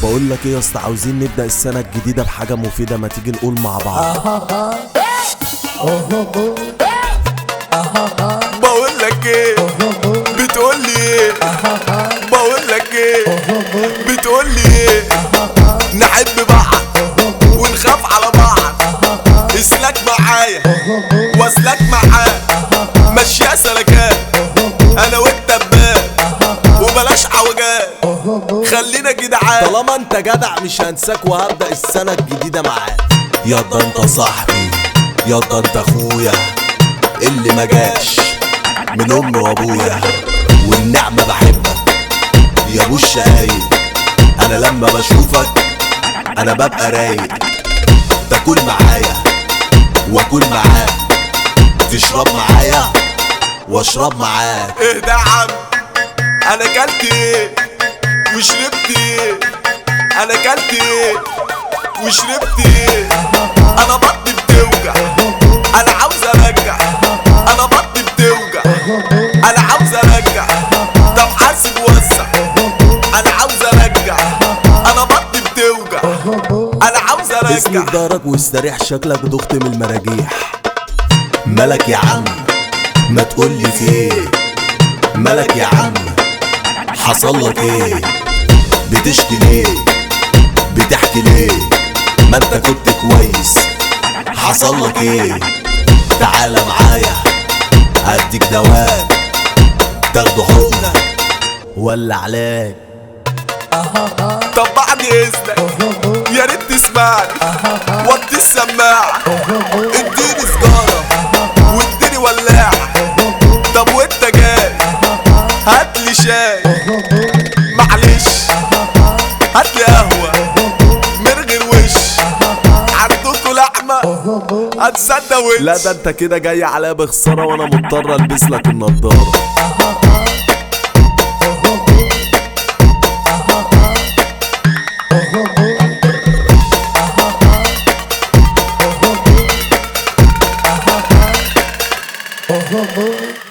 بقول لك ايه يا اسطى، عاوزين نبدا السنه الجديده بحاجه مفيده، ما تيجي نقول مع بعض. بقول لك ايه، بتقول لي ايه؟ بقول لك ايه، بتقول لي ايه؟ نحب بعض ونخاف على بعض، اسلك معايا واسلك معاك، مشيها سلكات انا وانت ببال، وبلاش عوجات، خلينا جدعان. طالما انت جدع مش هنساك وهبدا السنه الجديده معاك. ياضا انت صاحبي، ياضا انت اخويا اللي ما جاش من امي وابويا، والنعمه بحبك يا ابو الشقايق. انا لما بشوفك انا ببقى رايق، تاكل معايا واكل معاك، تشرب معايا واشرب معاك. اهدى يا عم، انا كلت ايه وشربت ايه؟ انا كلت ايه وشربت ايه؟ انا بطني بتوجع، انا عاوز ارجع، انا بطني بتوجع، انا عاوز ارجع. طب حاسب وسع، انا عاوز ارجع، انا بطني بتوجع، انا عاوز ارجع. اسند دارك واستريح، شكلك ضغط من المراجيح. مالك يا عم ما تقولي فيه، مالك يا عم حصل لك ايه؟ بتشكي ليه؟ بتحكي ليه؟ ما انت كنت كويس، حصل لك ايه؟ تعالى معايا هديك دواء، تاخده حقنة ولا علاج. طب بعد اذنك يا ريت تسمعني، وطي السماعة، اديني سجارة واديني ولاعة. طب وانت جاي هاتلي شاي، معلش هاتلي قهوة من غير وش، عندكوا لحمة هتصدق وش. لا ده انت كده جاي عليا بخسارة، وانا مضطر البس لك النضارة. Oh, oh, oh.